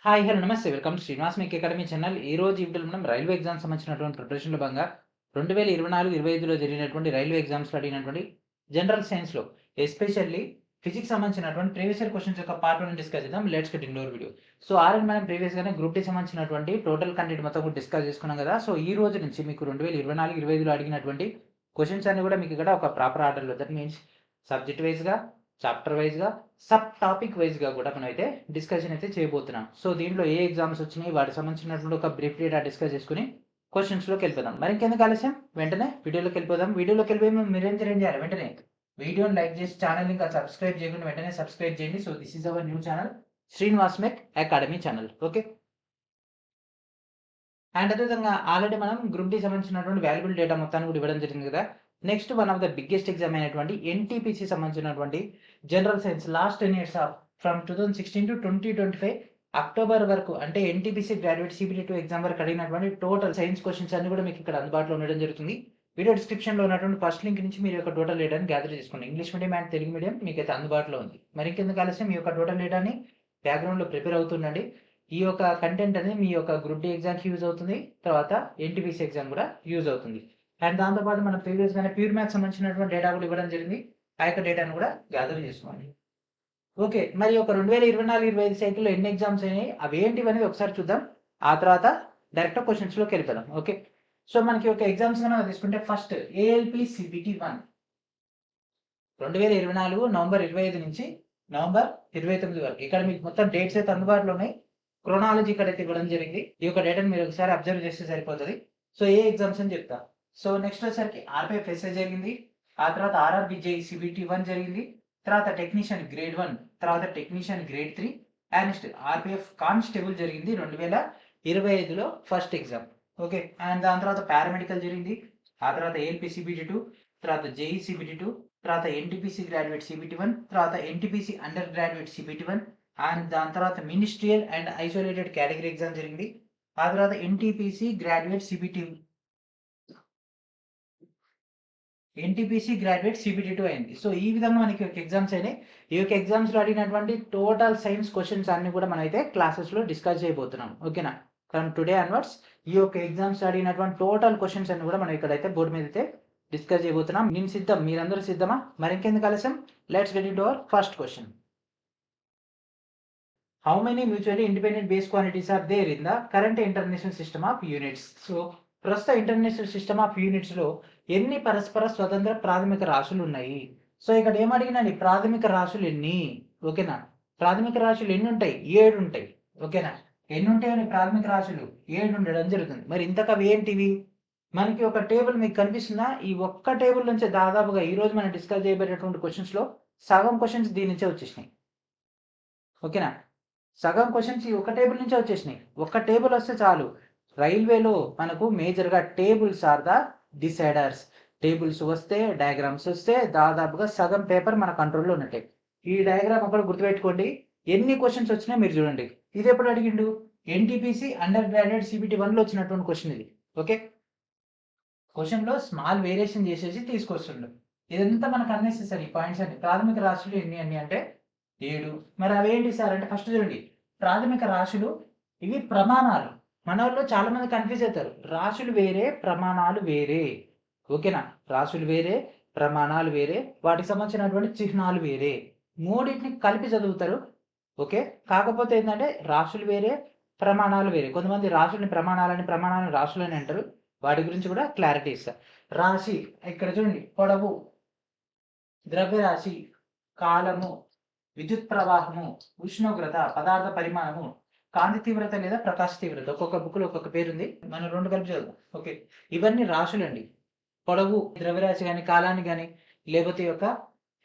Hi hello నమస్తే welcome to Srinivas make academy channel. ఈ రోజు ఈ వీడియోలో మనం రైల్వే ఎగ్జామ్స్ సంబంధించినటువంటి ప్రిపరేషన్లో భాగంగా 2024-25లో జరిగినటువంటి రైల్వే ఎగ్జామ్స్లో అడిగినటువంటి జనరల్ సైన్స్లో ఎస్పెషల్లీ ఫిజిక్స్ సంబంధించినటువంటి ప్రీవియస్ ఇయర్ క్వశ్చన్స్ యొక్క పార్ట్ 1 డిస్కస్ చేద్దాం. Let's get in your video. So already మనం ప్రీవియస్గానే గ్రూప్ డి సంబంధించినటువంటి టోటల్ కంటెంట్ మొత్తం కూడా డిస్కస్ చేసుకున్నాం కదా. సో ఈ రోజు నుంచి మీకు 2024-25లో అడిగినటువంటి క్వశ్చన్స్ అన్ని కూడా మీకు ఇక్కడ ఒక ప్రాపర్ ఆర్డర్లో, దట్ మీన్స్ సబ్జెక్ట్ వైజ్గా, చాప్టర్ వైజ్గా, సబ్ టాపిక్ వైజ్గా కూడా మనం అయితే డిస్కషన్ అయితే చేయబోతున్నాం. సో దీంట్లో ఏ ఎగ్జామ్స్ వచ్చినాయి, వాటికి సంబంధించినటువంటి ఒక బ్రీఫ్ డేటా డిస్కస్ చేసుకుని క్వశ్చన్స్లోకి వెళ్ళిపోదాం. మరి ఇంకెందుకు ఆలస్యం, వెంటనే వీడియోలోకి వెళ్ళిపోదాం. వీడియోలోకి వెళ్ళిపోయి మీరేం చేయాలి, వెంటనే వీడియోని లైక్ చేసి ఛానల్ ఇంకా సబ్స్క్రైబ్ చేయకుండా వెంటనే సబ్స్క్రైబ్ చేయండి. So this is our new channel, Srinivas make academy channel. Okay. And అదేవిధంగా ఆల్రెడీ మనం గ్రూప్ డి సంబంధించినటువంటి వాల్యుబుల్ డేటా మొత్తాన్ని కూడా ఇవ్వడం జరిగింది కదా. Next one of the biggest exam అయినటువంటి ఎన్టీపీసీ సంబంధించినటువంటి general science last 10 years of from 2016 to 2025 October వరకు, అంటే ఎన్టీపీసీ గ్రాడ్యుయేట్ CBT2 ఎగ్జామ్ వరకు అడిగినటువంటి టోటల్ సైన్స్ క్వశ్చన్స్ అన్ని కూడా మీకు ఇక్కడ అందుబాటులో ఉండడం జరుగుతుంది. వీడియో డిస్క్రిప్షన్లో ఉన్నటువంటి ఫస్ట్ లింక్ నుంచి మీరు యొక్క టోటల్ డేటాని గ్యాదర్ చేసుకోండి. English medium and Telugu medium మీకు అయితే అందుబాటులో ఉంది. మరి ఇంకెందుకు ఆలస్యం, మీ యొక్క టోటల్ డేటాని బ్యాక్గ్రౌండ్లో ప్రిపేర్ అవుతుండండి. ఈ యొక్క కంటెంట్ అనేది మీ యొక్క గ్రూప్ డి ఎగ్జామ్కి యూజ్ అవుతుంది, తర్వాత ఎన్టీపీసీ ఎగ్జామ్ కూడా యూజ్ అవుతుంది. అండ్ దాంతోపాటు మనం ప్రీవియస్గానే ప్యూర్ మ్యాథ్స్ సంబంధించినటువంటి డేటా కూడా ఇవ్వడం జరిగింది. ఆ యొక్క డేటాను కూడా గ్యాదర్ చేసుకోండి. ఓకే. మరి ఒక 2024-25 సైకిల్లో ఎన్ని ఎగ్జామ్స్ అయినాయి, అవి ఏంటివి అనేది ఒకసారి చూద్దాం. ఆ తర్వాత డైరెక్ట్ క్వశ్చన్స్లోకి వెళ్ళిపోదాం. ఓకే. సో మనకి ఒక ఎగ్జామ్స్ కనుక తీసుకుంటే ఫస్ట్ ALP CBT1 2024 నవంబర్ 25 నుంచి నవంబర్ 29 వరకు. ఇక్కడ మీకు మొత్తం డేట్స్ అయితే అందుబాటులో ఉన్నాయి. క్రోనాలజీ ఇక్కడ అయితే ఇవ్వడం జరిగింది. ఈ యొక్క డేటాను మీరు ఒకసారి అబ్జర్వ్ చేస్తే సరిపోతుంది. సో ఏ ఎగ్జామ్స్ అని చెప్తా. సో నెక్స్ట్ వచ్చేసరికి RPF SI జరిగింది, ఆ తర్వాత RRBJE CBT1 జరిగింది, తర్వాత టెక్నీషియన్ గ్రేడ్ 1, తర్వాత technician grade 3, and next RPF constable జరిగింది 2025లో ఫస్ట్ ఎగ్జామ్. ఓకే. అండ్ దాని తర్వాత పారామెడికల్ జరిగింది, ఆ తర్వాత ALP CBT2, తర్వాత JE CBT2, తర్వాత NTPC గ్రాడ్యుయేట్ CBT1, తర్వాత NTPC under graduate CBT1, and దాని తర్వాత ministerial and isolated category exam జరిగింది, ఆ తర్వాత NTPC గ్రాడ్యుయేట్ CBT2 అయింది. సో ఈ విధంగా మనకి ఒక ఎగ్జామ్స్ అయినాయి. ఈ యొక్క ఎగ్జామ్స్లో అడిగినటువంటి టోటల్ సైన్స్ క్వశ్చన్స్ అన్ని కూడా మనం అయితే క్లాసెస్లో డిస్కస్ చేయబోతున్నాం. ఓకేనా. ఫ్రమ్ టుడే అన్వర్డ్స్ ఈ యొక్క ఎగ్జామ్స్ అడిగినటువంటి టోటల్ క్వశ్చన్స్ అన్ని కూడా మనం ఇక్కడైతే బోర్డు మీద అయితే డిస్కస్ చేయబోతున్నాం. నేను సిద్ధం, మీరందరూ సిద్ధమా? మరి ఇంకెందుకు ఆలస్యం, let's get into our first question. How many mutually independent base quantities are there in the current international system of units? So ప్రస్తుత ఇంటర్నేషనల్ సిస్టమ్ ఆఫ్ యూనిట్స్లో ఎన్ని పరస్పర స్వతంత్ర ప్రాథమిక రాశులు ఉన్నాయి? సో ఇక్కడ ఏమడిగినండి, ప్రాథమిక రాశులు ఎన్ని? ఓకేనా. ప్రాథమిక రాశులు ఎన్ని ఉంటాయి? 7 ఉంటాయి. ఓకేనా. ఎన్ని ఉంటాయని ప్రాథమిక రాశులు 7 ఉండడం జరుగుతుంది. మరి ఇంతకవి ఏంటివి? మనకి ఒక టేబుల్ మీకు కనిపిస్తుందా? ఈ ఒక్క టేబుల్ నుంచి దాదాపుగా ఈ రోజు మనం డిస్కస్ చేయబడేటువంటి క్వశ్చన్స్లో సగం క్వశ్చన్స్ దీని నుంచే వచ్చేసినాయి. ఓకేనా. సగం క్వశ్చన్స్ ఈ ఒక టేబుల్ నుంచే వచ్చేసినాయి. ఒక్క టేబుల్ వస్తే చాలు. రైల్వేలో మనకు మేజర్గా tables are the deciders. Tables వస్తే, డయాగ్రామ్స్ వస్తే దాదాపుగా సగం పేపర్ మన కంట్రోల్లో ఉన్నట్టే. ఈ డయాగ్రామ్ ఒకటి గుర్తుపెట్టుకోండి. ఎన్ని క్వశ్చన్స్ వచ్చినా మీరు చూడండి. ఇది ఎప్పుడు అడిగిండు? NTPC అండర్ గ్రాడ్యుయేట్ CBT1లో వచ్చినటువంటి క్వశ్చన్ ఇది. ఓకే. క్వశ్చన్లో స్మాల్ వేరియేషన్ చేసేసి తీసుకొస్తుండు. ఇదంతా మనకు అన్నెసెసరీ పాయింట్స్ అండి. ప్రాథమిక రాశులు ఎన్ని అంటే 7. మరి అవేంటి సార్ అంటే ఫస్ట్ చూడండి, ప్రాథమిక రాశులు ఇవి ప్రమాణాలు. మన వాళ్ళు చాలా మంది కన్ఫ్యూజ్ అవుతారు. రాశులు వేరే, ప్రమాణాలు వేరే. ఓకేనా. రాశులు వేరే, ప్రమాణాలు వేరే, వాటికి సంబంధించినటువంటి చిహ్నాలు వేరే. మూడింటిని కలిపి చదువుతారు. ఓకే. కాకపోతే ఏంటంటే రాశులు వేరే, ప్రమాణాలు వేరే. కొంతమంది రాశుల్ని ప్రమాణాలను రాశులని అంటారు. వాటి గురించి కూడా క్లారిటీ ఇస్తారు. రాశి ఇక్కడ చూడండి, పొడవు, ద్రవ్యరాశి, కాలము, విద్యుత్ ప్రవాహము, ఉష్ణోగ్రత, పదార్థ పరిమాణము, కాంతి తీవ్రత లేదా ప్రకాశ తీవ్రత. ఒక్కొక్క బుక్లో ఒక్కొక్క పేరు ఉంది, మనం 2 కలిపి చదువుతాం. ఓకే. ఇవన్నీ రాశులండి. పొడవు, ద్రవ్యరాశి కానీ, కాలాన్ని కానీ, లేకపోతే యొక్క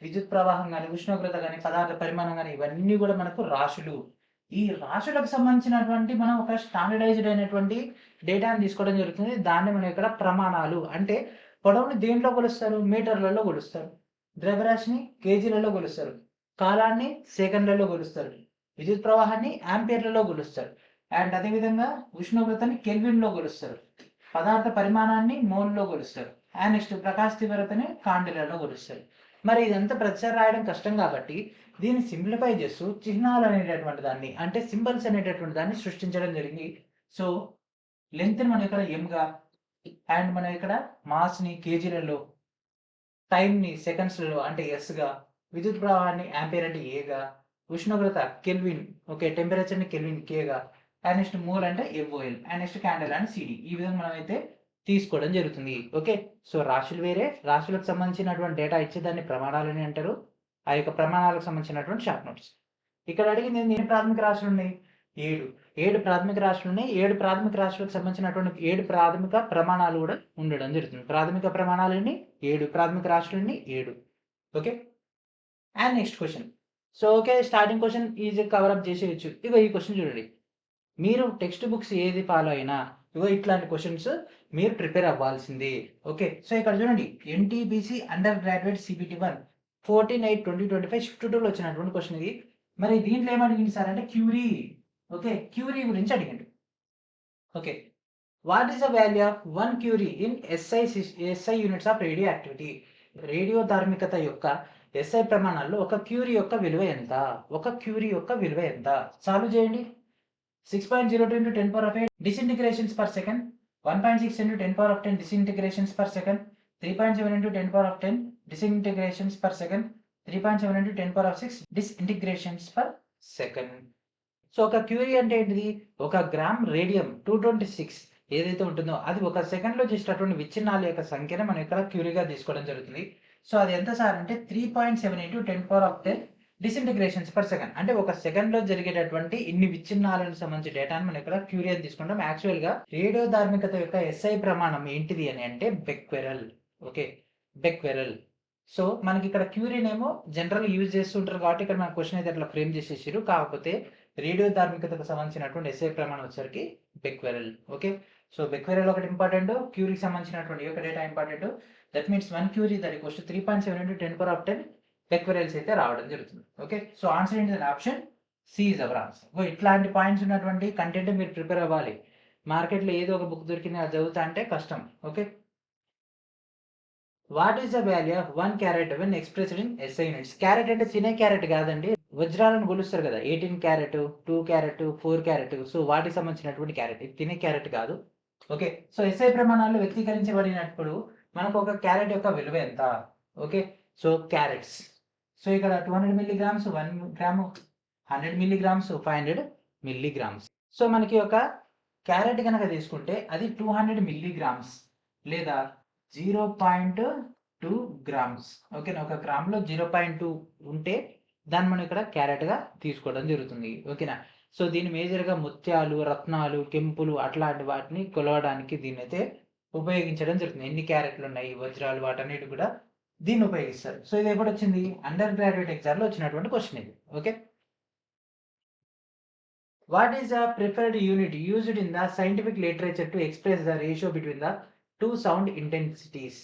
విద్యుత్ ప్రవాహం కానీ, ఉష్ణోగ్రత కానీ, పదార్థ పరిమాణం కానీ, ఇవన్నీ కూడా మనకు రాశులు. ఈ రాశులకు సంబంధించినటువంటి మనం ఒక స్టాండర్డైజ్డ్ అయినటువంటి డేటాను తీసుకోవడం జరుగుతుంది. దాన్ని మనం ఇక్కడ ప్రమాణాలు అంటే, పొడవుని దేంట్లో కొలుస్తారు? మీటర్లలో కొలుస్తారు. ద్రవ్యరాశిని కేజీలలో కొలుస్తారు. కాలాన్ని సెకండ్లలో కొలుస్తారు. విద్యుత్ ప్రవాహాన్ని యాంపియర్లలో కొలుస్తారు. అండ్ అదేవిధంగా ఉష్ణోగ్రతని కెల్విన్లో కొలుస్తారు. పదార్థ పరిమాణాన్ని మోల్లో కొలుస్తారు. అండ్ నెక్స్ట్ ప్రకాశ తీవ్రతని కాండిలలో కొలుస్తారు. మరి ఇదంతా ప్రతిసారి రాయడం కష్టం కాబట్టి దీన్ని సింప్లిఫై చేస్తూ చిహ్నాలు అనేటటువంటి దాన్ని అంటే సింబల్స్ అనేటటువంటి దాన్ని సృష్టించడం జరిగింది. సో లెంగ్త్‌ని మనం ఇక్కడ ఎంగా అండ్ మనం ఇక్కడ మాస్‌ని కేజీలలో, టైమ్‌ని సెకండ్స్‌లలో అంటే ఎస్‌గా, విద్యుత్ ప్రవాహాన్ని యాంపియర్ అంటే ఏగా, ఉష్ణోగ్రత కెల్విన్ ఓకే. టెంపరేచర్‌ని కెల్విన్ కేగా, అండ్ నెక్స్ట్ మోల్ అంటే ఎంఓఎల్, అండ్ నెక్స్ట్ క్యాండిల్ అంటే సిడి. ఈ విధంగా మనమైతే తీసుకోవడం జరుగుతుంది. ఓకే. సో రాశులు వేరే, రాశులకు సంబంధించినటువంటి డేటా ఇచ్చేదాన్ని ప్రమాణాలని అంటారు. ఆ యొక్క ప్రమాణాలకు సంబంధించినటువంటి షార్ట్ నోట్స్. ఇక్కడ అడిగింది ఎన్ని ప్రాథమిక రాశులున్నాయి? 7. 7 ప్రాథమిక రాశులున్నాయి. 7 ప్రాథమిక రాశులకు సంబంధించినటువంటి 7 ప్రాథమిక ప్రమాణాలు గూడా ఉండడం జరుగుతుంది. ప్రాథమిక ప్రమాణాలెన్ని? 7. ప్రాథమిక రాశులెన్ని? 7. Okay. And next question. So, okay. Starting question ఈజీగా కవర్ అప్ చేసేయొచ్చు. ఇగో ఈ క్వెషన్ చూడండి. మీరు టెక్స్ట్ బుక్స్ ఏది ఫాలో అయినా ఇగో ఇట్లాంటి క్వెషన్స్ మీరు ప్రిపేర్ అవ్వాల్సిందే. ఓకే. సో, ఇక్కడ చూడండి NTPC undergraduate CBT 1 14/8/2025 shift 2లో వచ్చినటువంటి క్వెషన్ ఇది. మరి దీంట్లో ఏమడిగింది సార్ అంటే క్యూరీ. ఓకే. క్యూరీ గురించి అడిగిండు. Okay. What is the value of 1 curie in SI units of radioactivity? Radio ధార్మికత యొక్క ఎస్ఐ ప్రమాణాల్లో ఒక క్యూరీ యొక్క విలువ ఎంత? ఒక క్యూరీ యొక్క విలువ ఎంత? సాల్వ్ చేయండి. 6.02 into 10 power of 8 disintegrations per second, 1.6 into 10 power of 10 disintegrations per second, 3.7 into 10 power of 10 disintegrations per second, 3.7 into 10 power of 6 disintegrations per second. So ఒక క్యూరీ అంటే ఏంటిది? ఒక గ్రామ్ రేడియం 226 ఏదైతే ఉంటుందో అది ఒక సెకండ్‌లో చేసేటటువంటి విచ్ఛిన్నాల యొక్క సంఖ్యనే మనం ఇక్కడ క్యూరీగా తీసుకోవడం జరుగుతుంది. సో అది ఎంత సార్ అంటే 3.7 into 10 power of 10 డిసింటిగ్రేషన్స్ per second. అంటే ఒక సెకండ్‌లో జరిగేటటువంటి ఇన్ని విచ్ఛిన్నాలకు సంబంధించి డేటాను మనం ఇక్కడ క్యూరీ అని తీసుకుంటాం. యాక్చువల్‌గా రేడియో ధార్మికత యొక్క ఎస్ఐ ప్రమాణం ఏంటిది అని అంటే బెక్వెరెల్. ఓకే. బెక్వెరెల్. సో మనకి ఇక్కడ క్యూరీనేమో జనరల్‌గా యూజ్ చేస్తుంటారు కాబట్టి ఇక్కడ మన క్వెషన్ అయితే అట్లా ఫ్రేమ్ చేసేసిర్రు. కాకపోతే రేడియో ధార్మికతకు సంబంధించినటువంటి ఎస్ఐ ప్రమాణం వచ్చేసరికి బెక్వెరెల్. ఓకే. సో బెక్వెరెల్ ఒకటి ఇంపార్టెంట్. క్యూరీకి సంబంధించినటువంటి ఈ యొక్క data important. That means 1 curie that equals to 3.7 into 10 power of 10 becquerels అయితే రావడం జరుగుతుంది. ఓకే. సో ఆన్సర్ ఏంటిది? Option C is our answer. ఇట్లాంటి పాయింట్స్ ఉన్నటువంటి కంటెంట్ మీరు ప్రిపేర్ అవ్వాలి. మార్కెట్‌లో ఏదో ఒక బుక్ దొరికింది అది చదువుతా అంటే కష్టం. Okay. What is the value of 1 carrot when expressed in SI units? Carrot అంటే తినే క్యారెట్ కాదండి. వజ్రాలను కొలుస్తారు కదా! 18 క్యారెట్, 2 క్యారెట్, 4 క్యారెట్. సో వాటికి సంబంధించినటువంటి క్యారెట్. ఇది తినే క్యారెట్ కాదు. ఓకే. సో ఎస్ఐ ప్రమాణాల్లో వ్యక్తీకరించబడినప్పుడు మనకు ఒక క్యారెట్ యొక్క విలువ ఎంత? ఓకే. So carrots. సో ఇక్కడ 200 milligrams, 1 gram, 100 milligrams, 500 milligrams. So మనకి ఒక క్యారెట్ గనక తీసుకుంటే అది 200 మిల్లీగ్రామ్స్ లేదా 0.2 గ్రామ్స్. ఓకేనా. ఒక గ్రామ్‌లో 0.2 ఉంటే దాన్ని మనం ఇక్కడ క్యారెట్‌గా తీసుకోవడం జరుగుతుంది. ఓకేనా. సో దీన్ని మేజర్‌గా ముత్యాలు, రత్నాలు, కెంపులు అట్లాంటి వాటిని కొలవడానికి దీన్నైతే ఉపయోగించడం జరుగుతుంది. ఎన్ని క్యారెట్లున్నాయి, వజ్రాలు వాటన్నిటికి కూడా దీన్ని ఉపయోగిస్తారు. సో ఇది ఎప్పుడొచ్చింది? అండర్ గ్రాడ్యుయేట్ ఎగ్జామ్‌లో వచ్చినటువంటి క్వెషన్ ఇది. Okay. What is the preferred unit used in the scientific literature to express the ratio between the 2 sound intensities?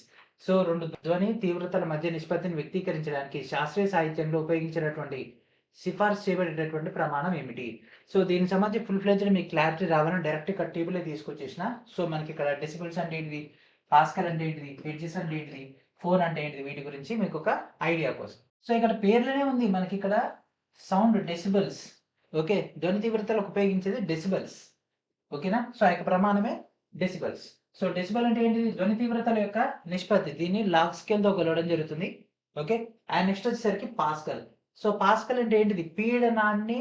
So 2 ధ్వని తీవ్రతల మధ్య నిష్పత్తిని వ్యక్తీకరించడానికి శాస్త్రీయ సాహిత్యంలో ఉపయోగించినటువంటి సిఫార్సు చేయబడేటటువంటి ప్రమాణం ఏమిటి? సో దీనికి సంబంధించి ఫుల్ ఫ్లెడ్జ్డ్ మీకు క్లారిటీ రావాలని డైరెక్ట్ ఇక్కడ టేబులే తీసుకొచ్చేసిన. సో మనకి ఇక్కడ డెసిబెల్స్ అంటే ఏంటిది? పాస్కల్ అంటే ఏంటిది? హెర్ట్జ్ అంటే ఏంటిది? ఫోన్ అంటే ఏంటిది? వీటి గురించి మీకు ఒక ఐడియా కోసం. సో ఇక్కడ పేర్లోనే ఉంది మనకి ఇక్కడ సౌండ్ డెసిబెల్స్. ఓకే. ధ్వని తీవ్రతలకు ఉపయోగించేది డెసిబెల్స్. ఓకేనా. సో ఆ యొక్క ప్రమాణమే డెసిబెల్స్. సో డెసిబెల్ అంటే ఏంటిది? ధ్వని తీవ్రతల యొక్క నిష్పత్తి. దీన్ని లాగ్ స్కేల్‌తో కొలవడం జరుగుతుంది. ఓకే. అండ్ నెక్స్ట్ వచ్చేసరికి పాస్కల్. సో పాస్కల్ అంటే ఏంటిది? పీడనాన్ని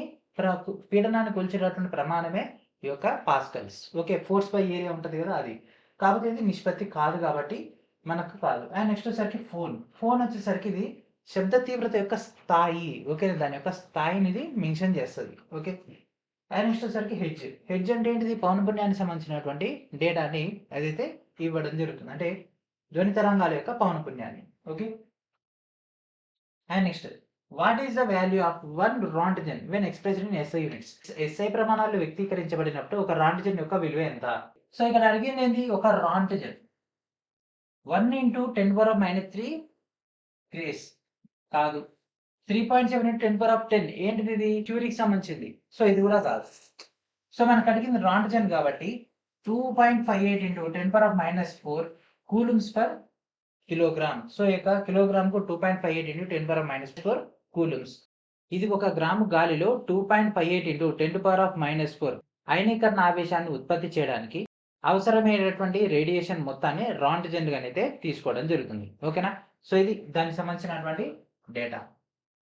కొలిచేటటువంటి ప్రమాణమే ఈ యొక్క Pascal's. Okay. Force by area ఉంటది కదా అది. కాకపోతే ఇది నిష్పత్తి కాదు కాబట్టి మనకు కాదు. అండ్ నెక్స్ట్ వచ్చేసరికి ఫోన్. ఫోన్ వచ్చేసరికి ఇది శబ్ద తీవ్రత యొక్క స్థాయి. ఓకే. దాని యొక్క స్థాయిని ఇది మెన్షన్ చేస్తది. ఓకే. అండ్ నెక్స్ట్ వచ్చేసరికి హెర్ట్జ్. హెర్ట్జ్ అంటే ఏంటిది? పౌనఃపున్యానికి సంబంధించినటువంటి డేటాని అదైతే ఇవ్వడం జరుగుతుంది. అంటే ధ్వని తరంగాల యొక్క పౌనఃపున్యాన్ని. Okay. And next what is the value of 1 roentgen when expressed in SI units? SI ప్రమాణాల్లో వ్యక్తీకరించబడినప్పుడు ఒక రాంటిజన్ యొక్క విలువ ఎంత? సో ఇక్కడ అడిగింది ఏంది? ఒక రాంటిజన్ 1 into 10⁻³ గ్రేస్ కాదు. 3.7 into 10⁻10 ఏంటిది ఇది? క్యూరీకి సంబంధించింది. సో ఇది కూడా కాదు. సో మనకు అడిగింది రాంటిజన్ కాబట్టి 2.58 into 10⁻⁻4 coulombs per kilogram. So ఈ యొక్క కిలోగ్రామ్‌కు 2.58 into 10⁻⁻4 కూలుంబ్స్. ఇది 1 గ్రాము గాలిలో 2.58 ఇంటూ 10⁻⁻4 అయనీకరణ ఆవేశాన్ని ఉత్పత్తి చేయడానికి అవసరమైనటువంటి రేడియేషన్ మొత్తాన్ని రాంట్‌జెన్‌గానైతే తీసుకోవడం జరుగుతుంది. ఓకేనా? సో, ఇది దానికి సంబంధించినటువంటి data.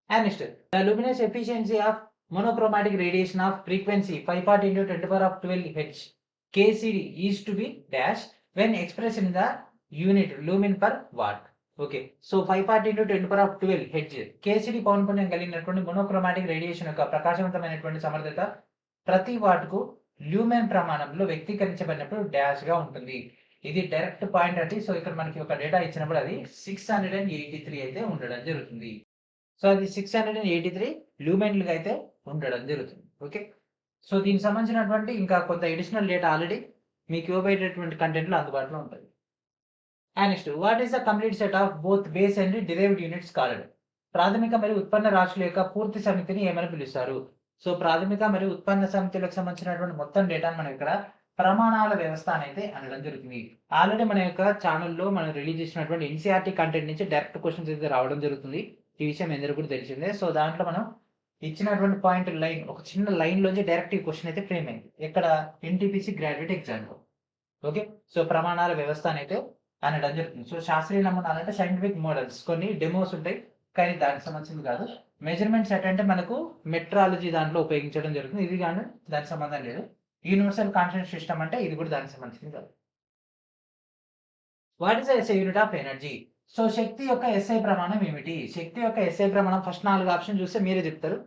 And next, the luminous efficiency of monochromatic radiation of frequency 540 into 10⁻12 Hz KCD is to be dash when expressed in the unit lumen per watt. Okay. So 540 into 10⁻12 Hz KCD పౌనఃపున్యం కలిగినటువంటి monochromatic radiation యొక్క ప్రకాశవంతమైనటువంటి సమర్థత ప్రతి వాట్‌కు lumen ప్రమాణంలో వ్యక్తీకరించబడినప్పుడు dash గా ఉంటుంది. ఇది direct point అండి. So ఇక్కడ మనకి ఒక డేటా ఇచ్చినప్పుడు అది 683 అయితే ఉండడం జరుగుతుంది. సో అది 683 లూమెన్లుగా అయితే ఉండడం జరుగుతుంది. ఓకే. సో దీనికి సంబంధించినటువంటి ఇంకా కొంత అడిషనల్ డేటా ఆల్రెడీ మీకు ఇవ్వబడేటటువంటి కంటెంట్లో అందుబాటులో ఉంటుంది. And next, what is the complete set of both base and derived units called? ప్రాథమిక మరియు ఉత్పన్న రాశుల యొక్క పూర్తి సమితిని ఏమని పిలుస్తారు? సో ప్రాథమిక మరియు ఉత్పన్న సమితులకు సంబంధించినటువంటి మొత్తం డేటాను మనం ఇక్కడ ప్రమాణాల వ్యవస్థ అనేది అనడం జరుగుతుంది. ఆల్రెడీ మన యొక్క ఛానల్లో మనం రిలీజ్ చేసినటువంటి ఎన్సీఆర్టీ కంటెంట్ నుంచి డైరెక్ట్ క్వశ్చన్స్ అయితే రావడం జరుగుతుంది. ఈ విషయం అందరికీ కూడా తెలిసిందే. సో దాంట్లో మనం ఇచ్చినటువంటి పాయింట్ లైన్ ఒక చిన్న లైన్ లోంచి డైరెక్ట్ ఈ క్వశ్చన్ అయితే ఫ్రేమ్ అయింది. ఎక్కడ? ఎన్టీపీసీ గ్రాడ్యుయేట్ ఎగ్జామ్ లో. ఓకే. సో ప్రమాణాల వ్యవస్థ అయితే అనడం జరుగుతుంది. సో శాస్త్రీయ నమూనాలు అంటే సైంటిఫిక్ మోడల్స్, కొన్ని డెమోస్ ఉంటాయి కానీ దానికి సంబంధించింది కాదు. మెజర్మెంట్ సెట్ అంటే మనకు మెట్రాలజీ దాంట్లో ఉపయోగించడం జరుగుతుంది. ఇది కానీ దానికి సంబంధం లేదు. యూనివర్సల్ కాన్స్టెంట్ సిస్టమ్ అంటే ఇది కూడా దానికి సంబంధించింది కాదు. What is the SI unit of energy? So శక్తి యొక్క ఎస్ఐ ప్రమాణం ఏమిటి? శక్తి యొక్క ఎస్ఐ ప్రమాణం ఫస్ట్ 4 ఆప్షన్ చూస్తే మీరే చెప్తారు.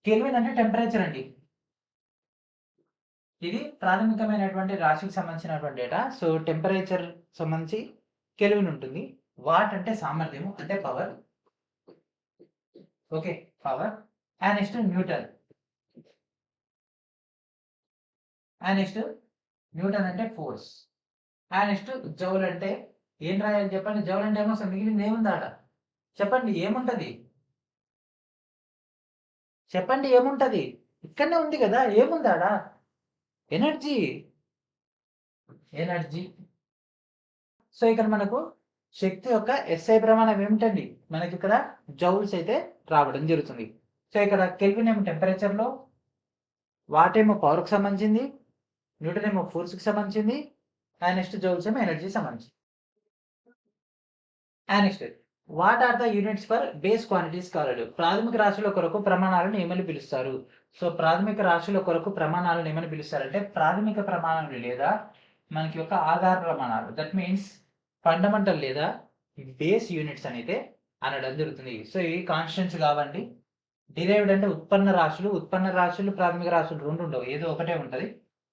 కెల్విన్ అంటే టెంపరేచర్ అండి. ఇది ప్రాథమికమైనటువంటి రాశికి సంబంధించినటువంటి డేటా. సో టెంపరేచర్ సంబంధించి కెల్విన్ ఉంటుంది. వాట్ అంటే సామర్థ్యము అంటే power. Okay, power. And next Newton. And next Newton అంటే ఫోర్స్. అండ్ నెక్స్ట్ జౌల్ అంటే ఏం రాయాలి చెప్పండి? జౌల్ అంటే ఏమో మిగిలింది ఏముందాడ? చెప్పండి ఏముంటది? చెప్పండి ఏముంటది? ఇక్కడనే ఉంది కదా, ఏముందాడ? ఎనర్జీ. ఎనర్జీ. సో ఇక్కడ మనకు శక్తి యొక్క ఎస్ఐ ప్రమాణం ఏమిటండి? మనకి ఇక్కడ జౌల్స్ అయితే రావడం జరుగుతుంది. సో ఇక్కడ కెల్విన్ ఏమో టెంపరేచర్ లో, వాట్ ఏమో పవర్ కి సంబంధించింది, న్యూటన్ ఏమో ఫోర్స్ కి సంబంధించింది, అండ్ నెక్స్ట్ జౌల్స్ ఏమో ఎనర్జీ సంబంధించింది. And next, what are the units for base quantities called? ప్రాథమిక రాశుల కొరకు ప్రమాణాలను ఏమని పిలుస్తారు? సో ప్రాథమిక రాశుల కొరకు ప్రమాణాలను ఏమని పిలుస్తారంటే ప్రాథమిక ప్రమాణాలు లేదా మనకి యొక్క ఆధార ప్రమాణాలు, దట్ మీన్స్ ఫండమెంటల్ లేదా బేస్ యూనిట్స్ అనేది అనడం జరుగుతుంది. సో ఇవి కాన్స్టెంట్స్ కావండి. డిరైవ్డ్ అంటే ఉత్పన్న రాశులు. ఉత్పన్న రాశులు ప్రాథమిక రాశులు రెండు ఉండవు, ఏదో ఒకటే ఉంటది.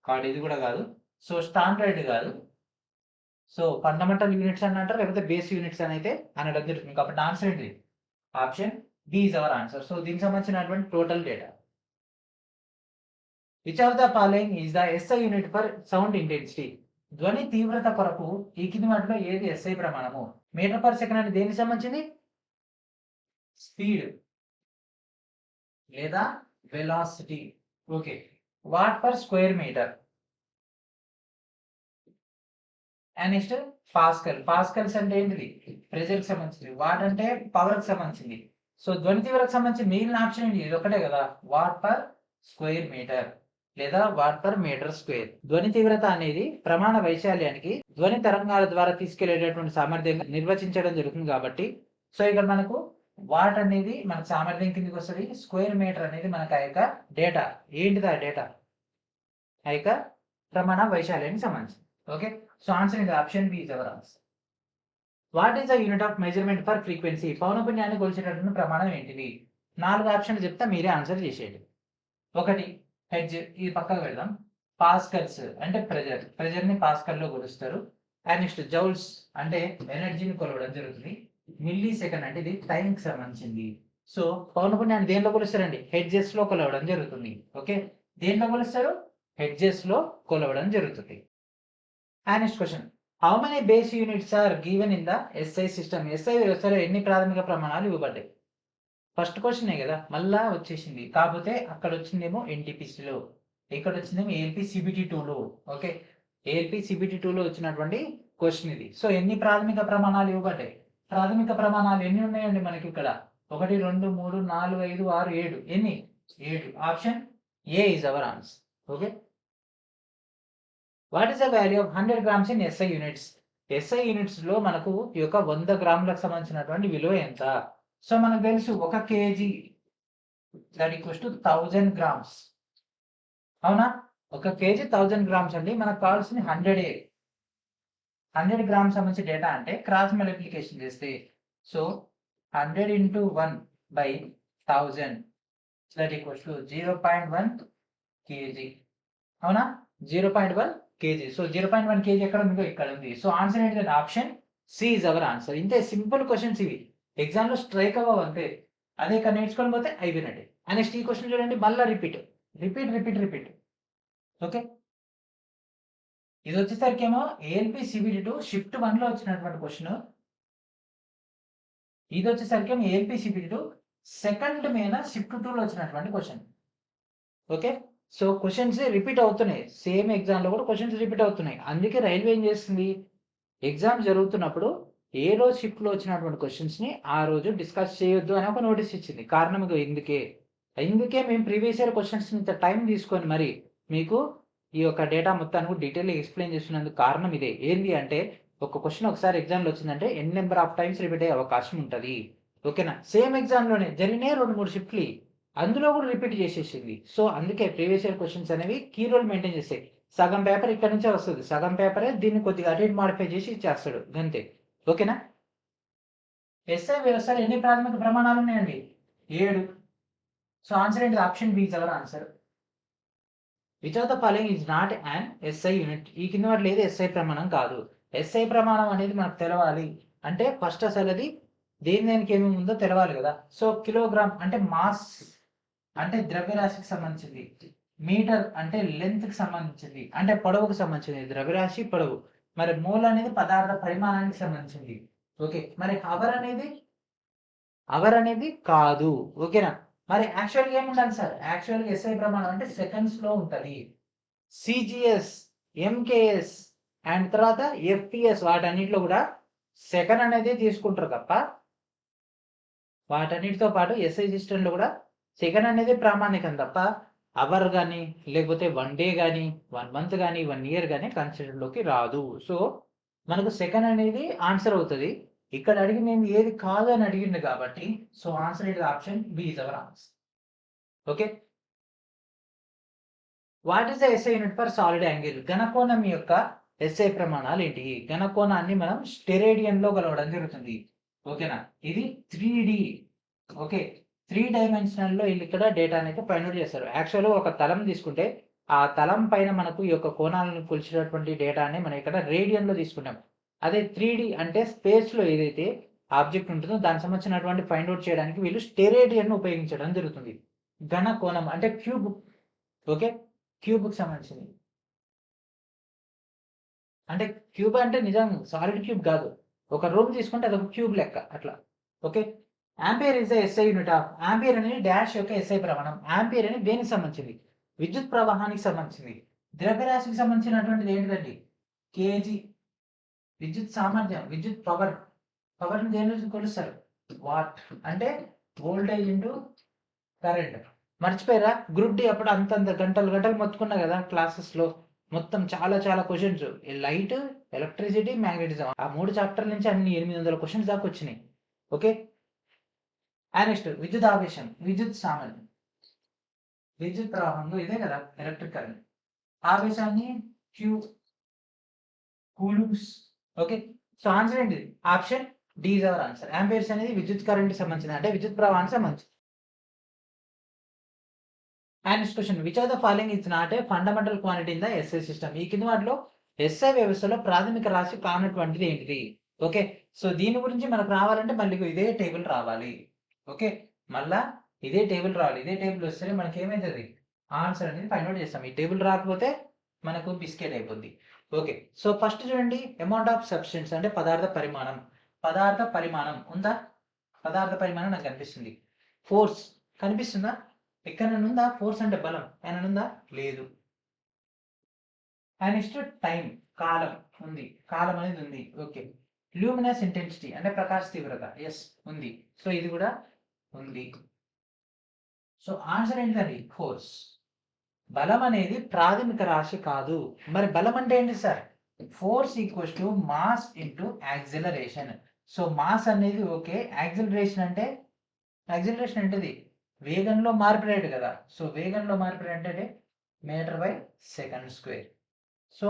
కాబట్టి ఇది కూడా కాదు. సో స్టాండర్డ్ కాదు. సో ఫండమెంటల్ యూనిట్స్ అని అంటారు, లేకపోతే బేస్ యూనిట్స్ అని అయితే అనడం జరుగుతుంది. కాబట్టి ఆన్సర్ ఏంటి? Option B is our answer. So దీనికి సంబంధించినటువంటి total data. Which of the following is the SI unit for sound intensity? ధ్వని తీవ్రత కొరకు ఈ కింది వాటిలో ఏది ఎస్ఐ ప్రమాణము? మీటర్ పర్ సెకండ్ అంటే దేనికి సంబంధించింది? స్పీడ్ లేదా velocity. Okay. Watt per square metre. And next pascal. Pascals అంటే ఏంటిది? ప్రెజర్ కి సంబంధించింది. వాట్ అంటే పవర్ కి సంబంధించింది. సో ధ్వని తీవ్రతకు సంబంధించి మిగిలిన ఆప్షన్ ఏంటి? ఇది ఒకటే కదా, వాట్ పర్ స్క్వేర్ మీటర్ లేదా వాట్ పర్ మీటర్ స్క్వేర్. ధ్వని తీవ్రత అనేది ప్రమాణ వైశాల్యానికి ధ్వని తరంగాల ద్వారా తీసుకెళ్లేటటువంటి సామర్థ్యంగా నిర్వచించడం జరుగుతుంది. కాబట్టి సో ఇక్కడ మనకు వాట్ అనేది మనకు సామర్థ్యం కిందకి వస్తుంది, స్క్వేర్ మీటర్ అనేది మనకు ఆ యొక్క డేటా. ఏంటిది ఆ డేటా? ఆ యొక్క ప్రమాణ వైశాల్యానికి సంబంధించి. ఓకే. సో ఆన్సర్ ఇది option B is our answer. What is the unit of measurement for frequency? పౌనపున్యాన్ని కొలిచేటటువంటి ప్రమాణం ఏంటిది? 4 ఆప్షన్లు చెప్తా, మీరే ఆన్సర్ చేసేయండి. ఒకటి హెడ్జ్, ఇది పక్కకు పెడదాం. పాస్కల్స్ అంటే ప్రెజర్, ప్రెజర్ ని పాస్కల్ లో కొలుస్తారు. అండ్ నెక్స్ట్ జౌల్స్ అంటే ఎనర్జీని కొలవడం జరుగుతుంది. మిల్లీ సెకండ్ అంటే ఇది టైం కి సంబంధించింది. సో పౌనపున్యాన్ని దేనిలో కొలుస్తారండి? హెడ్జెస్ లో కొలవడం జరుగుతుంది. ఓకే. దేనిలో కొలుస్తారు? హెడ్జెస్ లో కొలవడం జరుగుతుంది. And next question, how many base units are given in the SI system? SI వ్యవస్థలో ఎన్ని ప్రాథమిక ప్రమాణాలు ఇవ్వబడ్డాయి? ఫస్ట్ క్వశ్చనే కదా, మళ్ళా వచ్చేసింది. కాకపోతే అక్కడ వచ్చిందేమో ఎన్టీపీసీలో, ఇక్కడ వచ్చిందేమో ఏఎల్పి సిబిటి 2లో. ఓకే. ఏఎల్పి సిబిటి 2లో వచ్చినటువంటి క్వశ్చన్ ఇది. సో ఎన్ని ప్రాథమిక ప్రమాణాలు ఇవ్వబడ్డాయి? ప్రాథమిక ప్రమాణాలు ఎన్ని ఉన్నాయండి మనకి ఇక్కడ? 1 2 3 4 5 6 7 ఎన్ని 7 option A is our answer. Okay. What is the value of 100 grams in SI units? SI units లో మనకు ఈ యొక్క 100 గ్రాములకు సంబంధించినటువంటి విలువ ఎంత? సో మనకు తెలుసు 1 KG that equals to 1000 grams. అవునా? 1 కేజీ 1000 గ్రామ్స్ అండి. మనకు కావాల్సింది 100 గ్రామ్స్ సంబంధించి డేటా అంటే క్రాస్ మల్టిప్లికేషన్ చేస్తే so 100 into 1 by 1000 that equals to 0.1 kg. అవునా? 0.1 kg. సో 0.1 kg ఎక్కడ ఉందో ఇక్కడ ఉంది. సో ఆన్సర్ ఏంటంటే option C is our answer. ఇంతే సింపుల్ క్వశ్చన్స్ ఇవి. ఎగ్జామ్ లో స్ట్రైక్ అవ్వవు అంతే. అదే ఇక్కడ నేర్చుకొని పోతే అయిపోయినట్టే. నెక్స్ట్ ఈ క్వశ్చన్ చూడండి, మళ్ళీ రిపీట్. ఓకే. ఇది వచ్చేసరికి ఏమో ఏఎల్పి సిబిడి 2 షిఫ్ట్ 1 లో వచ్చినటువంటి క్వశ్చన్. ఇది వచ్చేసరికి ఏమో ఏఎల్పి సిబిడి 2 సెకండ్ మీద షిఫ్ట్ 2 లో వచ్చినటువంటి question. Okay. So questions repeat అవుతున్నాయి. సేమ్ ఎగ్జామ్ లో కూడా క్వశ్చన్స్ రిపీట్ అవుతున్నాయి. అందుకే రైల్వే ఏం చేస్తుంది, ఎగ్జామ్ జరుగుతున్నప్పుడు ఏ రోజు షిఫ్ట్ లో వచ్చినటువంటి క్వశ్చన్స్ ని ఆ రోజు డిస్కస్ చేయొద్దు అని ఒక నోటీస్ ఇచ్చింది. కారణం ఇందుకే మేము ప్రీవియస్ ఇయర్ క్వశ్చన్స్ ఇంత టైం తీసుకొని మరి మీకు ఈ యొక్క డేటా మొత్తాన్ని కూడా డీటెయిల్ ఎక్స్ప్లెయిన్ చేస్తున్నందుకు కారణం ఇదే. ఏంటి అంటే ఒక క్వశ్చన్ ఒకసారి ఎగ్జామ్ లో వచ్చిందంటే ఎన్ నెంబర్ ఆఫ్ టైమ్స్ రిపీట్ అయ్యే అవకాశం ఉంటుంది. ఓకేనా? సేమ్ ఎగ్జామ్ లోనే జరిగినాయి 2-3 షిఫ్ట్లు, అందులో కూడా రిపీట్ చేసేసింది. సో అందుకే ప్రీవియస్ ఇయర్ క్వశ్చన్స్ అనేవి కీ రోల్ మెయింటైన్ చేస్తాయి. సగం పేపర్ ఇక్కడ నుంచే వస్తుంది, సగం పేపరే దీన్ని కొద్దిగా అటు ఇటు మాడిఫై చేసి ఇచ్చేస్తాడు అంతే. ఓకేనా? ఎస్ఐ వ్యవస్థలో ఎన్ని ప్రాథమిక ప్రమాణాలు ఉన్నాయండి? 7. సో ఆన్సర్ ఏంటి? Option B is our answer. Which of the following is not an SI unit? ఈ కింద వాటి లేదు ఎస్ఐ ప్రమాణం కాదు. ఎస్ఐ ప్రమాణం అనేది మనకు తెలవాలి అంటే ఫస్ట్ అసలు అది దేనికి ఏమేమి ఉందో తెలవాలి కదా. సో కిలోగ్రామ్ అంటే మాస్ అంటే ద్రవ్యరాశికి సంబంధించింది, మీటర్ అంటే లెంత్ కి సంబంధించింది, అంటే పొడవుకు సంబంధించింది, ద్రవ్యరాశి పొడవు. మరి మోల్ అనేది పదార్థ పరిమాణానికి సంబంధించింది. ఓకే. మరి అవర్ అనేది కాదు. ఓకేనా? మరి యాక్చువల్గా ఏముండాలి సార్? యాక్చువల్గా ఎస్ఐ ప్రమాణం అంటే సెకండ్స్ లో ఉంటది. సిజిఎస్, ఎంకేఎస్ అండ్ తర్వాత ఎఫ్పిఎస్ వాటన్నిటిలో కూడా సెకండ్ అనేది తీసుకుంటారు తప్ప వాటన్నిటితో పాటు ఎస్ఐ సిస్టంలో కూడా సెకండ్ అనేది ప్రామాణికం తప్ప అవర్ కానీ లేకపోతే 1 డే కానీ 1 మంత్ కానీ 1 ఇయర్ కానీ కన్సిడర్లోకి రాదు. సో మనకు సెకండ్ అనేది ఆన్సర్ అవుతుంది. ఇక్కడ అడిగి నేను ఏది కాదు అని అడిగింది కాబట్టి సో ఆన్సర్ ఇది option B is our answer. Okay. What is the SI unit for solid angle? ఘనకోణం యొక్క ఎస్ఐ ప్రమాణాలు ఏంటి? ఘనకోణాన్ని మనం స్టెరేడియన్ లో కొలవడం జరుగుతుంది. ఓకేనా? ఇది 3D. ఓకే. 3 డైమెన్షనల్ లో వీళ్ళు ఇక్కడ డేటా అనేది ఫైండ్ అవుట్ చేస్తారు. యాక్చువల్గా ఒక తలం తీసుకుంటే ఆ తలం పైన మనకు ఈ యొక్క కోణాలను కొలిచేటటువంటి డేటాని మనం ఇక్కడ రేడియన్ లో తీసుకుంటాం. అదే 3D అంటే స్పేస్ లో ఏదైతే ఆబ్జెక్ట్ ఉంటుందో దానికి సంబంధించినటువంటి ఫైండ్ అవుట్ చేయడానికి వీళ్ళు స్టెరేడియన్ ఉపయోగించడం జరుగుతుంది. ఘన కోణం అంటే క్యూబ్. ఓకే. క్యూబ్ కి సంబంధించింది. అంటే క్యూబ్ అంటే నిజం సాలిడ్ క్యూబ్ కాదు. ఒక రూమ్ తీసుకుంటే అదొక క్యూబ్ లెక్క అట్లా. Okay. Ampere is the SI unit of. Ampere అనేది డాష్ యొక్క ఎస్ఐ ప్రమాణం. ఆంపియర్ అనేది దేనికి సంబంధించింది? విద్యుత్ ప్రవాహానికి సంబంధించింది. ద్రవ్యరాశికి సంబంధించినటువంటిది ఏంటిదండి? కేజీ. విద్యుత్ సామర్థ్యం, విద్యుత్ పవర్. పవర్ని దేని నుంచి కొలుస్తారు? వాట్. అంటే వోల్టేజ్ ఇంటూ కరెంట్. మర్చిపోయారా? గ్రూప్ డి అప్పుడు అంతంత గంటలు మొత్తుకున్నా కదా క్లాసెస్ లో. మొత్తం చాలా క్వశ్చన్స్ లైట్, ఎలక్ట్రిసిటీ, మ్యాగ్నెటిజం ఆ 3 చాప్టర్ నుంచి అన్ని 800 క్వశ్చన్స్ దాకా వచ్చినాయి. ఓకే. నెక్స్ట్ విద్యుత్ ఆవేశం, విద్యుత్ సామర్థ్యం. విద్యుత్ ప్రవాహంలో ఇదే కదా ఎలక్ట్రిక్ కరెంట్. ఆవేశాన్ని కూలూమ్స్. ఓకే. సో ఆన్సర్ ఏంటి? Option D is our answer. Amperes అనేది విద్యుత్ కరెంట్ సంబంధించింది అంటే విద్యుత్ ప్రవాహానికి సంబంధించింది. Next question, which of the following is not a fundamental quantity in the SI system? ఈ కింద వాటిలో ఎస్ఐ వ్యవస్థలో ప్రాథమిక రాశి కానటువంటిది ఏంటిది? ఓకే. సో దీని గురించి మనకు రావాలంటే మళ్ళీ ఇదే టేబుల్ రావాలి. ఓకే. మళ్ళా ఇదే టేబుల్ రావాలి. ఇదే టేబుల్ వస్తేనే మనకి ఏమైతుంది ఆన్సర్ అనేది ఫైండ్ అవుట్ చేస్తాం. ఈ టేబుల్ రాకపోతే మనకు బిస్కెట్ అయిపోద్ది. ఓకే. సో ఫస్ట్ చూడండి, అమౌంట్ ఆఫ్ సబ్స్టెన్స్ అంటే పదార్థ పరిమాణం ఉందా? పదార్థ పరిమాణం నాకు కనిపిస్తుంది. ఫోర్స్ కనిపిస్తుందా? ఎక్కడైనా ఉందా? ఫోర్స్ అంటే బలం ఏమైనా ఉందా? లేదు. నెక్స్ట్ టైం, కాలం ఉంది. కాలం అనేది ఉంది. ఓకే. లూమినస్ ఇంటెన్సిటీ అంటే ప్రకాశ తీవ్రత, ఎస్ ఉంది. సో ఇది కూడా ఉంది. సో ఆన్సర్ ఏంటండి? ఫోర్స్. బలం అనేది ప్రాథమిక రాశి కాదు. మరి బలం అంటే ఏంటి sir? Force equals to mass into acceleration. So mass అనేది ఓకే. యాక్సిలరేషన్ అంటే ఏంటిది? వేగంలో మార్పు రేటు కదా. సో వేగంలో మార్పు రేటు అంటే metre by second square. So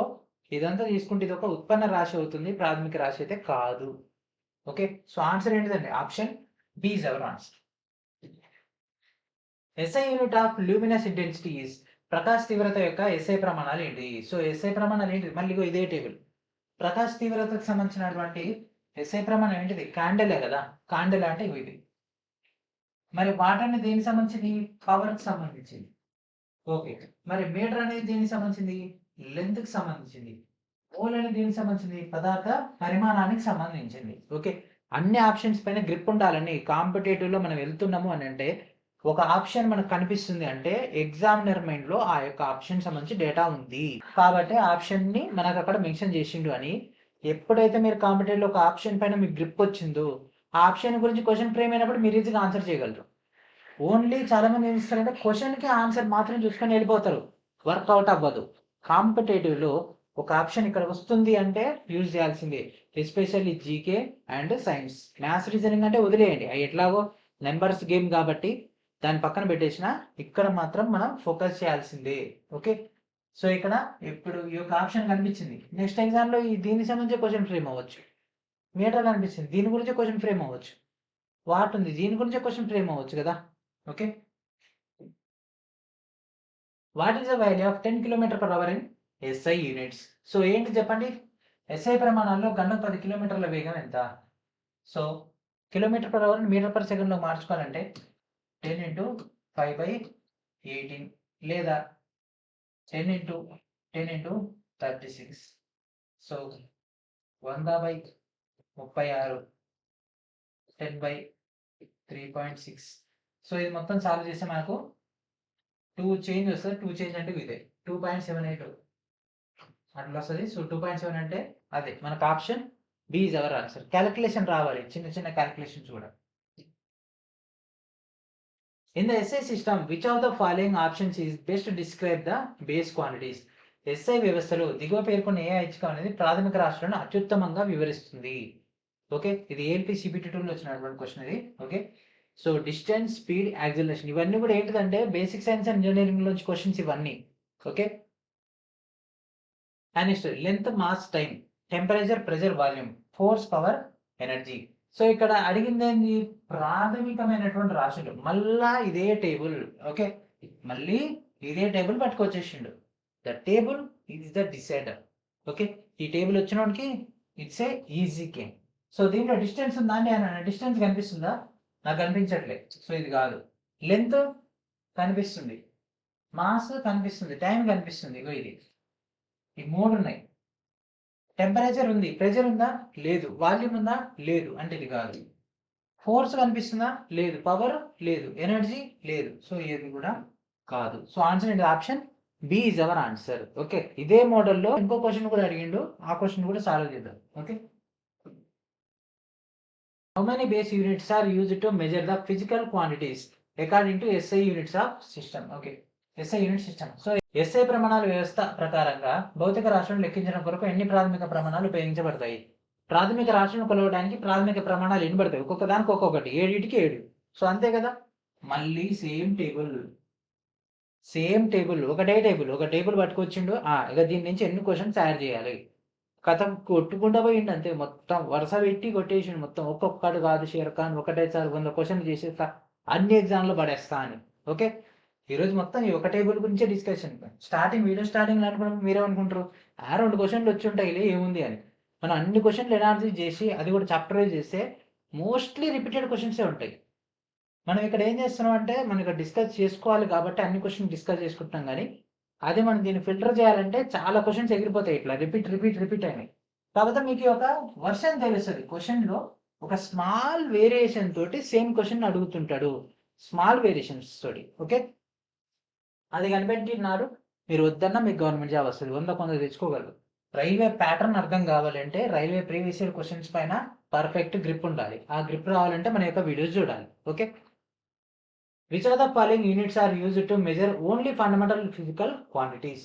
ఇదంతా తీసుకుంటే ఇది ఒక ఉత్పన్న రాశి అవుతుంది, ప్రాథమిక రాశి అయితే కాదు. ఓకే. సో ఆన్సర్ ఏంటిదండి? Option B is our answer. SI unit of luminous intensity is. ప్రకాశ తీవ్రత యొక్క ఎస్ఐ ప్రమాణాలు ఏంటి? సో ఎస్ఐ ప్రమాణాలు ఏంటి? మళ్ళీ ఇదే టేబుల్. ప్రకాశ తీవ్రతకు సంబంధించినటువంటి ఎస్ఐ ప్రమాణం ఏంటిది? కాండెలే కదా. కాండెల అంటే ఇది. మరి వాట్ అనేది దేనికి సంబంధించింది? పవర్ కి సంబంధించింది. ఓకే. మరి మీటర్ అనేది దేనికి సంబంధించింది? లెంత్ కి సంబంధించింది. మోల్ అనేది దేనికి సంబంధించింది? పదార్థ పరిమాణానికి సంబంధించింది. ఓకే. అన్ని ఆప్షన్స్ పైన గ్రిప్ ఉండాలని కాంపిటేటివ్ లో మనం వెళ్తున్నాము అని అంటే ఒక ఆప్షన్ మనకు కనిపిస్తుంది అంటే ఎగ్జామినర్ మైండ్ లో ఆ యొక్క ఆప్షన్ సంబంధించి డేటా ఉంది కాబట్టి ఆప్షన్ ని మనకు అక్కడ మెన్షన్ చేసిండు అని. ఎప్పుడైతే మీరు కాంపిటేటివ్ లో ఒక ఆప్షన్ పైన మీకు గ్రిప్ వచ్చిందో ఆ ఆప్షన్ గురించి క్వశ్చన్ ఫ్రేమ్ అయినప్పుడు మీరు ఈజీగా ఆన్సర్ చేయగలరు. ఓన్లీ చాలా మంది ఏం చేస్తారంటే క్వశ్చన్ కి ఆన్సర్ మాత్రం చూసుకొని వెళ్ళిపోతారు, వర్కౌట్ అవ్వదు. కాంపిటేటివ్ లో ఒక ఆప్షన్ ఇక్కడ వస్తుంది అంటే యూజ్ చేయాల్సిందే, especially GK and science. Maths reasoning అంటే వదిలేయండి, అవి ఎట్లాగో నెంబర్స్ గేమ్ కాబట్టి దాని పక్కన పెట్టేసిన ఇక్కడ మాత్రం మనం ఫోకస్ చేయాల్సిందే. ఓకే. సో ఇక్కడ ఇప్పుడు ఈ యొక్క ఆప్షన్ కనిపించింది, నెక్స్ట్ ఎగ్జామ్ లో దీనికి సంబంధించి క్వశ్చన్ ఫ్రేమ్ అవ్వచ్చు. మీటర్ కనిపిస్తుంది, దీని గురించి క్వశ్చన్ ఫ్రేమ్ అవ్వచ్చు. వాట్ ఉంది, దీని గురించి క్వశ్చన్ ఫ్రేమ్ అవ్వచ్చు కదా. Okay. What is the value of 10 km/h in SI units? So ఏంటి చెప్పండి? ఎస్ఐ ప్రమాణాల్లో గంటకు 10 కిలోమీటర్ల వేగం ఎంత? సో km/h మీటర్/సెకండ్ లో మార్చుకోవాలంటే 10 ఇంటూ 5/18 లేదా 10 ఇంటూ 10 ఇంటూ 36. సో 100/36 10/3.6. సో ఇది మొత్తం సాల్వ్ చేస్తే మనకు 2 చేంజ్ వస్తుంది. 2 చేంజ్ అంటే ఇదే 2.78 అట్లా వస్తుంది. సో 2.7 అంటే అదే మనకు option B is our answer. Calculation రావాలి, చిన్న చిన్న క్యాలిక్యులేషన్స్ కూడా. In the SI system, which of the following options is best to describe the base quantities? SI వ్యవస్థలో దిగువ పేర్కొన్న ఏ ఐచ్ఛికం అనేది ప్రాథమిక రాశులను అత్యుత్తమంగా వివరిస్తుంది. ఓకే. ఇది ఏఎల్పి సిబిటి 2 లో వచ్చినటువంటి క్వశ్చన్ ఇది. Okay. So distance, speed, acceleration ఇవన్నీ కూడా ఏంటిదంటే బేసిక్ సైన్స్ అండ్ ఇంజనీరింగ్ నుంచి క్వశ్చన్స్ ఇవన్నీ. Okay. And next length, mass, time, temperature, pressure, volume, force, power, energy. So ఇక్కడ అడిగింది ఏంది? ప్రాథమికమైనటువంటి రాశులు. మళ్ళా ఇదే టేబుల్. ఓకే. మళ్ళీ ఇదే టేబుల్ పట్టుకొచ్చేసిండు. The table is the decider. Okay. ఈ టేబుల్ వచ్చినోడికి it's a easy game. So దీంట్లో డిస్టెన్స్ ఉందా అండి అన్న? డిస్టెన్స్ కనిపిస్తుందా? నాకు కనిపించట్లేదు. సో ఇది కాదు. లెంత్ కనిపిస్తుంది, మాస్ కనిపిస్తుంది, టైం కనిపిస్తుంది. ఇగో ఇది, ఈ మూడు ఉన్నాయి. టెంపరేచర్ ఉంది, ప్రెషర్ ఉందా? లేదు. వాల్యూమ్ ఉందా? లేదు. అంటే ఇది కాదు. ఫోర్స్ కనిపిస్తుందా? లేదు. పవర్ లేదు. ఎనర్జీ లేదు. సో ఇది కూడా కాదు. సో ఆన్సర్ ఏంటి? Option B is our answer. Okay. ఇదే మోడల్లో ఇంకో క్వశ్చన్ కూడా అడిగిండు, ఆ క్వశ్చన్ కూడా సాల్వ్ చేద్దాం. Okay. How many base units are used to measure the physical quantities according to SI units of system? Okay. SI unit system. So SI ప్రమాణాల వ్యవస్థ ప్రకారంగా భౌతిక రాశులను లెక్కించడం కొరకు ఎన్ని ప్రాథమిక ప్రమాణాలు ఉపయోగించబడతాయి? ప్రాథమిక రాశులను కొలవడానికి ప్రాథమిక ప్రమాణాలు ఎన్ని పడతాయి? ఒక్కొక్క దానికి ఒక్కొక్కటి, 7 సో అంతే కదా. మళ్ళీ సేమ్ టేబుల్, ఒకటే టేబుల్, ఒక టేబుల్ పట్టుకొచ్చిండు. ఇక దీని నుంచి ఎన్ని క్వశ్చన్స్ తయారు చేయాలి, కథ కొట్టుకుంటా పోయిండు అంతే. మొత్తం వరుస పెట్టి కొట్టేసిండు మొత్తం. ఒక్కొక్కటి కాదు షేర్ ఖాన్, ఒకటేసారి 100 క్వశ్చన్లు చేసేస్తా, అన్ని ఎగ్జామ్లో పడేస్తా అని. ఓకే. ఈరోజు మొత్తం ఈ ఒక టేబుల్ గురించే డిస్కషన్. స్టార్టింగ్ వీడియో స్టార్టింగ్ అనుకున్నప్పుడు మీరేమనుకుంటారు, 2 క్వశ్చన్లు వచ్చి ఉంటాయి ఏముంది అని. మనం అన్ని క్వశ్చన్లు ఎనాలిసిస్ చేసి అది కూడా చాప్టర్ వైజ్ చేస్తే మోస్ట్లీ రిపీటెడ్ క్వశ్చన్సే ఉంటాయి. మనం ఇక్కడ ఏం చేస్తున్నాం అంటే మనం ఇక్కడ డిస్కస్ చేసుకోవాలి కాబట్టి అన్ని క్వశ్చన్ డిస్కస్ చేసుకుంటున్నాం, కానీ అదే మనం దీన్ని ఫిల్టర్ చేయాలంటే చాలా క్వశ్చన్స్ ఎగిరిపోతాయి ఇట్లా రిపీట్ అయినాయి. కాకపోతే మీకు ఒక వర్షన్ తెలుస్తుంది. క్వశ్చన్లో ఒక స్మాల్ వేరియేషన్ తోటి సేమ్ క్వశ్చన్ అడుగుతుంటాడు, స్మాల్ వేరియేషన్స్ తోటి. ఓకే. అది కనిపెట్టినాడు, మీరు వద్దన్నా మీకు గవర్నమెంట్ జాబ్ వస్తుంది, 100 తెచ్చుకోగలరు. రైల్వే ప్యాటర్న్ అర్థం కావాలంటే రైల్వే ప్రీవియస్ ఇయర్ క్వశ్చన్స్ పైన పర్ఫెక్ట్ గ్రిప్ ఉండాలి. ఆ గ్రిప్ రావాలంటే మన యొక్క వీడియోస్ చూడాలి. Okay. Which are the following units are used to measure only fundamental physical quantities?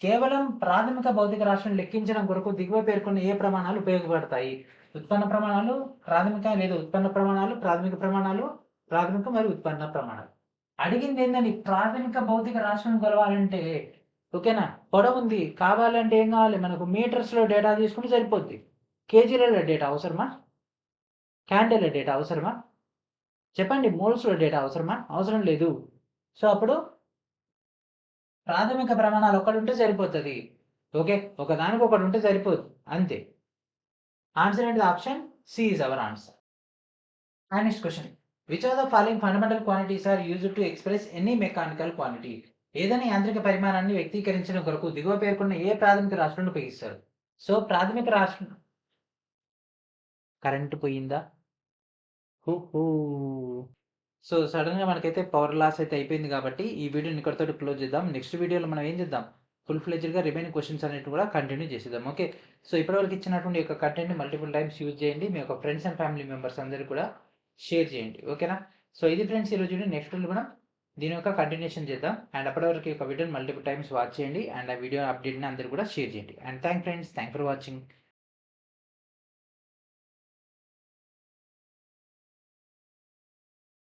కేవలం ప్రాథమిక భౌతిక రాశులను లెక్కించడం కొరకు దిగువ పేర్కొన్న ఏ ప్రమాణాలు ఉపయోగపడతాయి? ఉత్పన్న ప్రమాణాలు, ప్రాథమిక లేదా ఉత్పన్న ప్రమాణాలు, ప్రాథమిక ప్రమాణాలు, ప్రాథమిక మరియు ఉత్పన్న ప్రమాణాలు. అడిగింది ఏందని ప్రాథమిక భౌతిక రాశులను కొలవాలంటే ఓకేనా, పొడవు ఉంది కావాలంటే ఏం కావాలి మనకు? మీటర్స్లో డేటా తీసుకుంటే సరిపోద్ది. కేజీలలో డేటా అవసరమా? క్యాండిల్ డేటా అవసరమా? చెప్పండి. మోల్స్లో డేటా అవసరమా? అవసరం లేదు. సో అప్పుడు ప్రాథమిక ప్రమాణాలు ఒకటి ఉంటే సరిపోతుంది. ఓకే, ఒకదానికి ఒకటి ఉంటే సరిపోదు అంతే. ఆన్సర్ ఏంటి? Option C is our answer. And next question, which are the following fundamental quantities are used to express any mechanical quantity? ఏదైనా యాంత్రిక పరిమాణాన్ని వ్యక్తీకరించడం కొరకు దిగువ పేర్కొన్న ఏ ప్రాథమిక రాశులను ఉపయోగిస్తారు? సో ప్రాథమిక రాశి కరెంటు పోయిందా? హుహు. సో సడన్‌గా మనకైతే పవర్ లాస్ అయితే అయిపోయింది కాబట్టి, ఈ వీడియోని ఇక్కడితోటి క్లోజ్ చేద్దాం. నెక్స్ట్ వీడియోలో మనం ఏం చేద్దాం? ఫుల్ ఫ్లెడ్జ్డ్‌గా రిమైనింగ్ క్వెషన్స్ అనేటివి కూడా కంటిన్యూ చేసేద్దాం. ఓకే. సో ఇప్పటివరకు ఇచ్చినటువంటి యొక్క కంటెంట్‌ని మల్టిపుల్ టైమ్స్ యూజ్ చేయండి. మీ యొక్క ఫ్రెండ్స్ అండ్ ఫ్యామిలీ మెంబర్స్ అందరికి కూడా షేర్ చేయండి. ఓకేనా? సో ఇది ఫ్రెండ్స్ ఈరోజు వీడియో. నెక్స్ట్ వీడియోలో మనం దీని యొక్క కంటిన్యూషన్ చేద్దాం. అండ్ అప్పటి వరకు ఈ యొక్క వీడియోని మల్టిపుల్ టైమ్స్ వాచ్ చేయండి. అండ్ ఆ వీడియో అప్డేట్‌ని అందరూ కూడా షేర్ చేయండి. And friends. Thank for watching.